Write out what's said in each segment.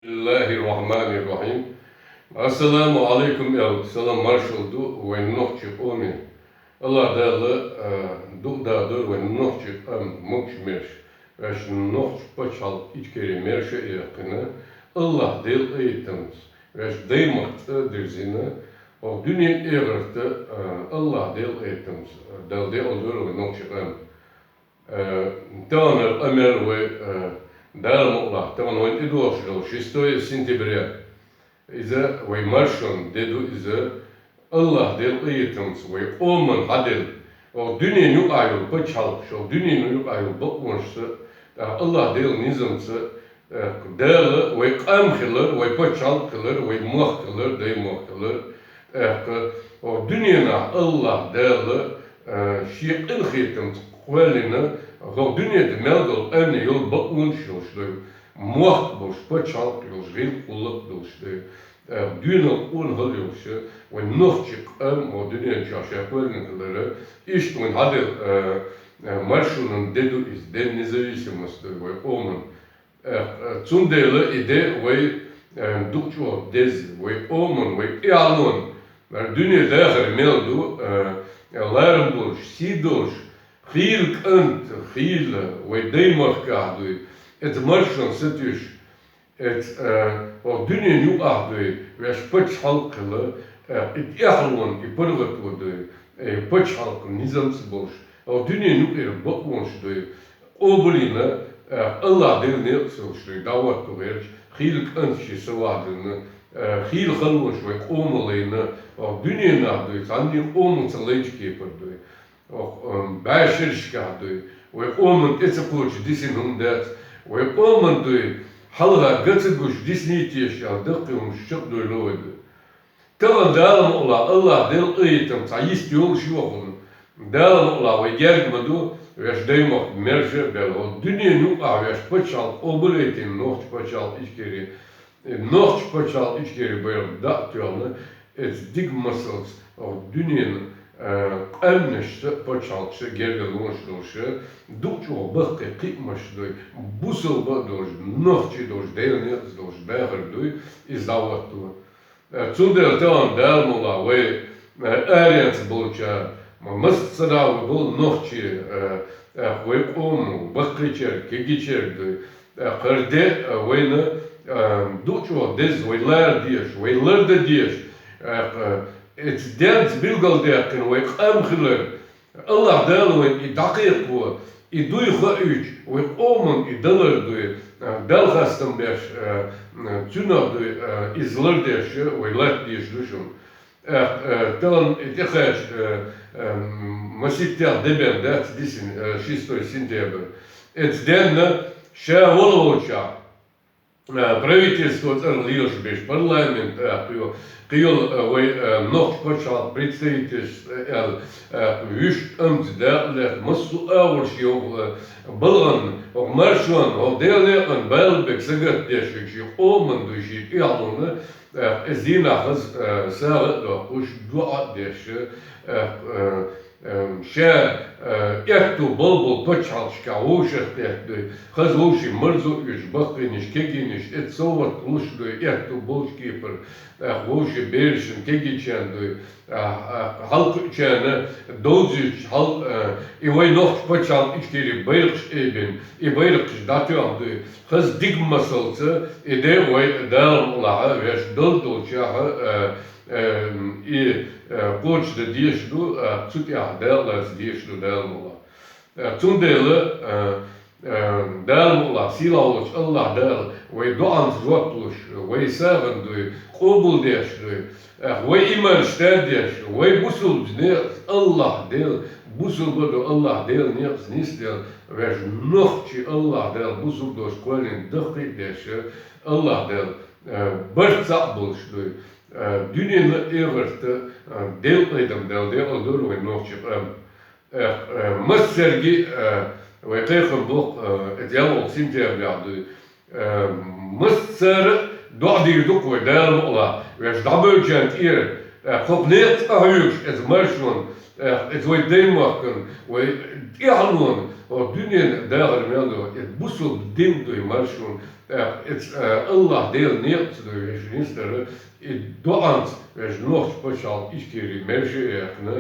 Bismillahirrahmanirrahim. Assalamu alaikum ya salam marshal ve nohçuk omin. Allah dağlı dağdır ve nohçuk mukşmiş. Ve şu nohç paçal içkeri merşe yakını. Allah del eğitimiz. Ve şu daymak derzine. O dünya evrette Allah del eğitimiz. Del de olur ve nohçuk Tanrı emir ve دارم الله طبعا وين إدوش لو شيستوي سنتبريا إذا ويمرشون ديدو إذا الله ديل إيتمس ويقومن هدل أو دنيا نيو أيو بتشالك شو دنيا نيو أيو بقونش الله ديل نظامس ديل ويقام خلر ويبتشالك خلر ويمخ خلر دي مخ خلر أو دنيا الله ديل شيء الخيتمس قوالنا Zo dünyada melgol ene yol bakmın şoşlu, muht boş, paçalk yol, ril kulak dolşlu, dünya unhal yolşu, ve nohçuk o dünya çarşaflarınları, işte hadi marşunun dedu iz, den независимости, ve oman, Zundele ide ve dukço dez, ve oman, ve ialon, dünya dağır meldu, larmboş, sidoş, Heel kunt, heel, we deemach doe. Het marschen zit dus. Het dunne nu doe. We spits halkelen. Het echelon, het burger doe. Pits halken, nizamse bos. Het dunne nu bakwons doe. Obeline, Allah deel niet zo doe. Dat wordt gewerkt. Heel kuntjes zo hadden. Heel geloof, we komen Het dunne na doe. Het aan die omen zijn leedkeper doe. Bijschirschka doe, we omen etsepoortje disin hundet, we omen doe, halga gatsegush disnitisch al dakkum shak doe loede. Tavan daarom Allah del eetem, ta yist yol shwogen. Daarom we gerg doe, we deemog merge bel, dunie nu we spachal obeletin nog spachal iskeri. Nog spachal iskeri bel dat tjolne, het dik muscles of dunien. Emneşte paçalçı gergelonşloşu dukço bakte kıkmaşdı busıl badoş nohçi doş değerniz doş değerdi izdavattu. Çundel tam dermola ve eriyat bulça mastsadav bul nohçi ve komu bakıçer kegiçerdi kırde ve ne dukço dez ve ler diyeş ve lerde diyeş Het dent bilgalderken, we amgeler. Allah delen we I dakir voor. I doe geuit, we omen I deller doe. Belgasten bes, tuner doe izlerders, we let dies dushum. Dan het echt masiter deben dat disin шестой сентябрь. Het denne шеолоча. Правительство лишь без парламента, вы ног почал представительство вишь амтдалер массу ауршил балан маршан деле балбек сагатеши омандуши иалуна зина хаз сар уж дуа деш Ще ехту болбол почалчка ушехтехты, хаз уши мързу иш бахкиниш кегиниш, ет соват лушду ехту болшкипер, уши бершин кегиченду, halkçana dozüç hal ivay nok paçal içkeri bayırkış eben I bayırkış datyandı hız digmasalsa ede vay dağım laha veş doldolça I koç da diyişdu tutya dağlas diyişdu dağım ola tundele dağım ola silavuç Allah dağ ve doğan zotluş ve sevendu qobul deşdu ve iman stadiyas, ve busul bne Allah del, busul bodo Allah del nis del, ve nohçi Allah del, busul dos kolen dăkı deşe, Allah del, bărțap bulşdu, dünyanı everte, del edem del aldur ve nohçi, măssergi, ve kaykhın bok, et yavol sintiyabladı, măsser, Doa die doek we delen ola, we stabeltje ir, Kopneert ahuyuş ez marşon ez way deymakın way ihlon o dünyanın dağır melo et busul dim doy marşon et Allah değil niyet doy veşnistere et doant veş noch special işkeri merşe yakne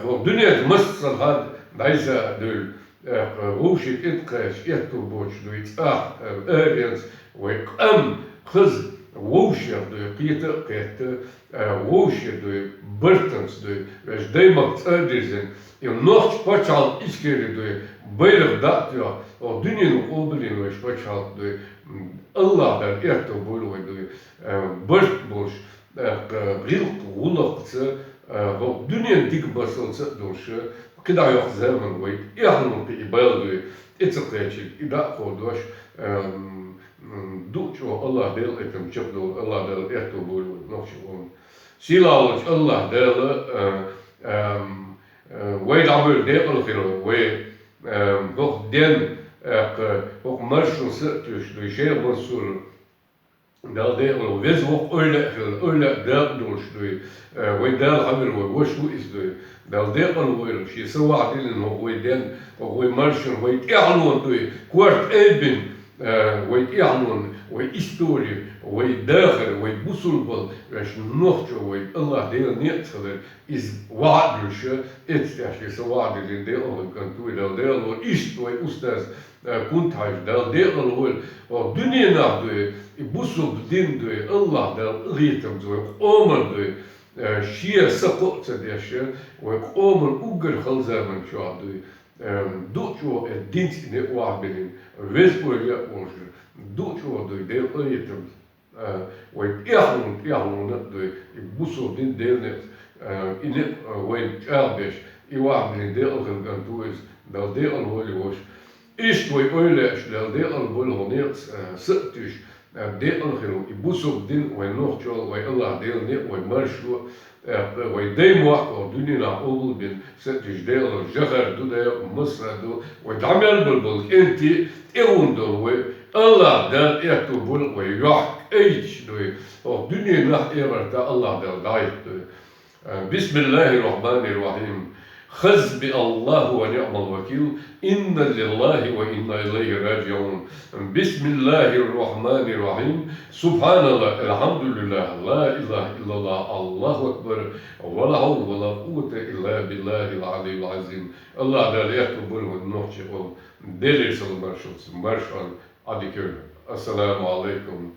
o dünyanın masal had daysa doy روشك إتقاش إتوبوش دو يتأخ أرينس ويقام خز ووشة دو قيتة قيتة ووشة دو برتنس دو وش دايما تقدرزن يوم نوخش باشال إشكري دو بيرغ داتيا أو دنيا نقوبلين وش باشال دو الله دار إتوبول ودو برت بوش غيلق غلق دنيا ديك بسل تقدرش كده ياخذ زمن ويت يحلم في إبالة إتسقيتشي إذا قدوش دوتشو الله دل إتم شبدو الله دل إتو بول نوشون سيلاوش الله دل ويد عمل دل خيرو وي هوك دين هوك مرشون ستوش دو شيء منصور دل دل ويز هوك أولا دل دوش دو وين دل عمل وش هو إس دو دل دل ويرو شيء سوا عدين هو ويدين هو مرشون ويد إعلون دو كوارت أبن ويد إعلون ويد إستوري ويد داخل ويد بوسولبل واش نوختو ويد الله ديل نيتخلر إز وعدلش إتستاشي سوا عدين دل هو كنتو دل دل هو إست ويد أستاذ كنت هاي دل دل هو الدنيا نهدو بوسول دين دو الله دل ريتم دو أمر دو شيء سقط تداشر وقوم الأجر خلزمان شو عدوي دوتشو الدينس نقوابلين ويزبور يأوجر دوتشو عدوي ديل أيتم ويتيحلون ندوي يبوسو دين ديل نت إن وين أربش يوابلين ديل الغنتويز دل ديل الولي وش إشتوي أولش دل ديل البولونيرس ستش ديل الخيرو يبوسو دين وين نوختشو وين الله ديل نت وين مرشو وين ديم واقع دنيا أول بين ستش ديل الجهر دو ده مصر دو ويتعمل بالبل أنتي إيوندو وين الله دل إيتو بول ويروح إيش دو دنيا نح إيرتا الله دل دايت بسم الله الرحمن الرحيم حسبي الله ونعم الوكيل إن لله وإنا إليه راجعون بسم الله الرحمن الرحيم سبحان الله الحمد لله لا إله إلا الله الله أكبر ولا حول ولا قوة إلا بالله العلي العظيم الله لا يكتب النوح دليل المرشد مرشد السلام عليكم